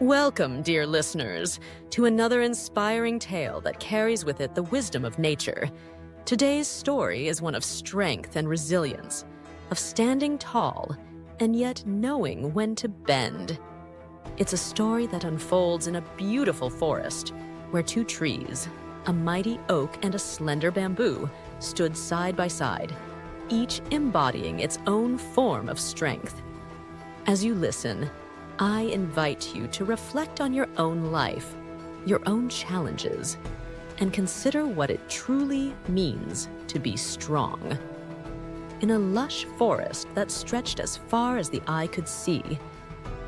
Welcome, dear listeners, to another inspiring tale that carries with it the wisdom of nature. Today's story is one of strength and resilience, of standing tall and yet knowing when to bend. It's a story that unfolds in a beautiful forest where two trees, a mighty oak and a slender bamboo, stood side by side, each embodying its own form of strength. As you listen, I invite you to reflect on your own life, your own challenges, and consider what it truly means to be strong. In a lush forest that stretched as far as the eye could see,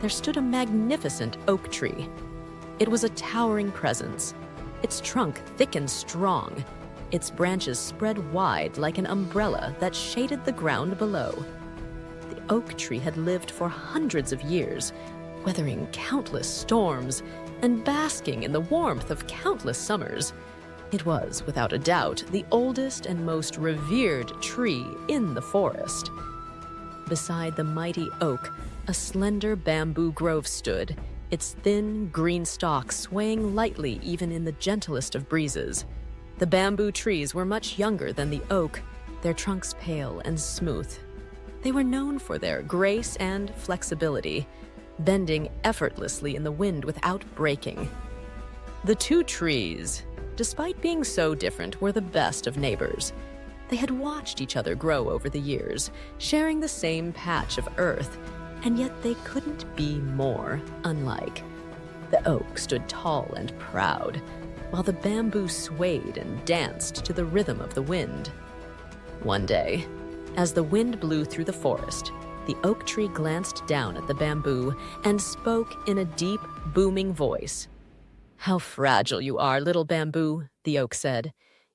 there stood a magnificent oak tree. It was a towering presence, its trunk thick and strong, its branches spread wide like an umbrella that shaded the ground below. The oak tree had lived for hundreds of years, weathering countless storms and basking in the warmth of countless summers. It was, without a doubt, the oldest and most revered tree in the forest. Beside the mighty oak, a slender bamboo grove stood, its thin, green stalk swaying lightly even in the gentlest of breezes. The bamboo trees were much younger than the oak, their trunks pale and smooth. They were known for their grace and flexibility, bending effortlessly in the wind without breaking. The two trees, despite being so different, were the best of neighbors. They had watched each other grow over the years, sharing the same patch of earth, and yet they couldn't be more unlike. The oak stood tall and proud, while the bamboo swayed and danced to the rhythm of the wind. One day, as the wind blew through the forest, the oak tree glanced down at the bamboo and spoke in a deep, booming voice. "How fragile you are, little bamboo," the oak said.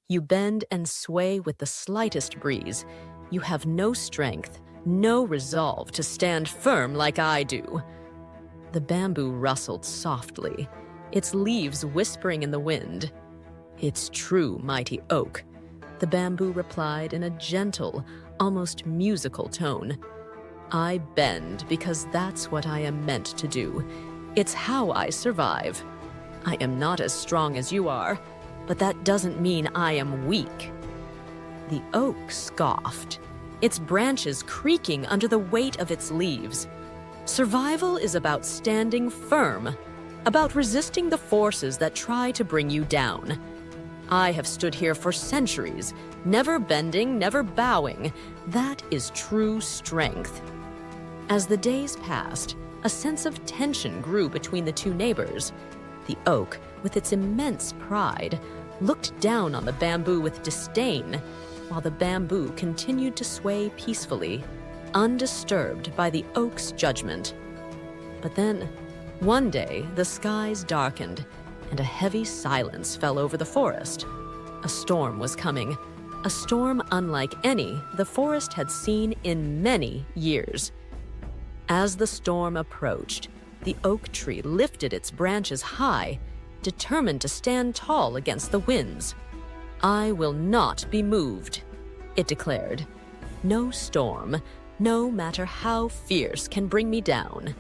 "You bend and sway with the slightest breeze. You have no strength, no resolve to stand firm like I do." The bamboo rustled softly, its leaves whispering in the wind. "It's true, mighty oak," the bamboo replied in a gentle, almost musical tone. "I bend because that's what I am meant to do. It's how I survive. I am not as strong as you are, but that doesn't mean I am weak." The oak scoffed, its branches creaking under the weight of its leaves. "Survival is about standing firm, about resisting the forces that try to bring you down. I have stood here for centuries, never bending, never bowing. That is true strength." As the days passed, a sense of tension grew between the two neighbors. The oak, with its immense pride, looked down on the bamboo with disdain, while the bamboo continued to sway peacefully, undisturbed by the oak's judgment. But then, one day, the skies darkened, and a heavy silence fell over the forest. A storm was coming, a storm unlike any the forest had seen in many years. As the storm approached, the oak tree lifted its branches high, determined to stand tall against the winds. "I will not be moved," it declared. "No storm, no matter how fierce, can bring me down."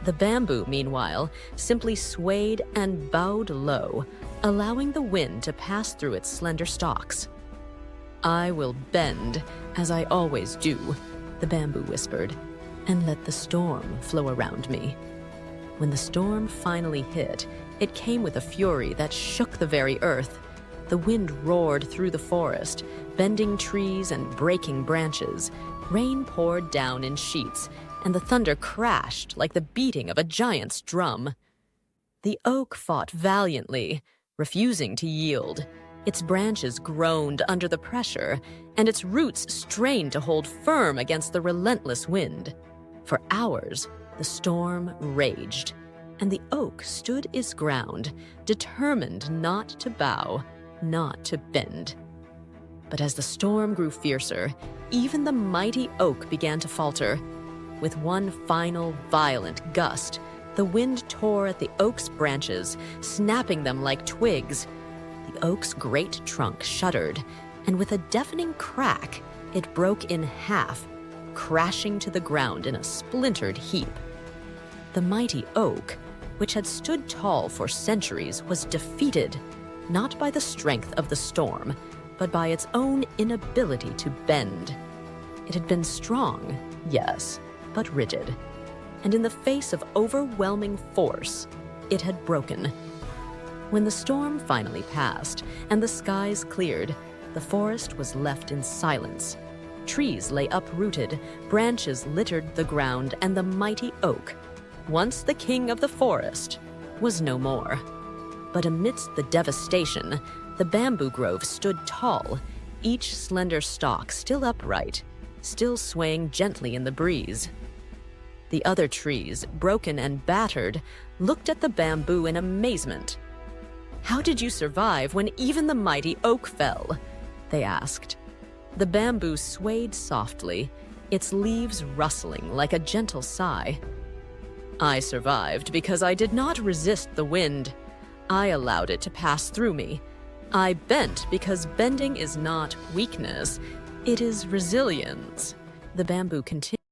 The bamboo, meanwhile, simply swayed and bowed low, allowing the wind to pass through its slender stalks. "I will bend, as I always do," the bamboo whispered, "and let the storm flow around me." When the storm finally hit, it came with a fury that shook the very earth. The wind roared through the forest, bending trees and breaking branches. Rain poured down in sheets, and the thunder crashed like the beating of a giant's drum. The oak fought valiantly, refusing to yield. Its branches groaned under the pressure, and its roots strained to hold firm against the relentless wind. For hours, the storm raged, and the oak stood its ground, determined not to bow, not to bend. But as the storm grew fiercer, even the mighty oak began to falter. With one final violent gust, the wind tore at the oak's branches, snapping them like twigs. The oak's great trunk shuddered, and with a deafening crack, it broke in half, crashing to the ground in a splintered heap. The mighty oak, which had stood tall for centuries, was defeated, not by the strength of the storm, but by its own inability to bend. It had been strong, yes, but rigid. And in the face of overwhelming force, it had broken. When the storm finally passed and the skies cleared, the forest was left in silence. Trees lay uprooted, branches littered the ground, and the mighty oak, once the king of the forest, was no more. But amidst the devastation, the bamboo grove stood tall, each slender stalk still upright, still swaying gently in the breeze. The other trees, broken and battered, looked at the bamboo in amazement. "How did you survive when even the mighty oak fell?" they asked. The bamboo swayed softly, its leaves rustling like a gentle sigh. "I survived because I did not resist the wind. I allowed it to pass through me. I bent because bending is not weakness, it is resilience," the bamboo continued.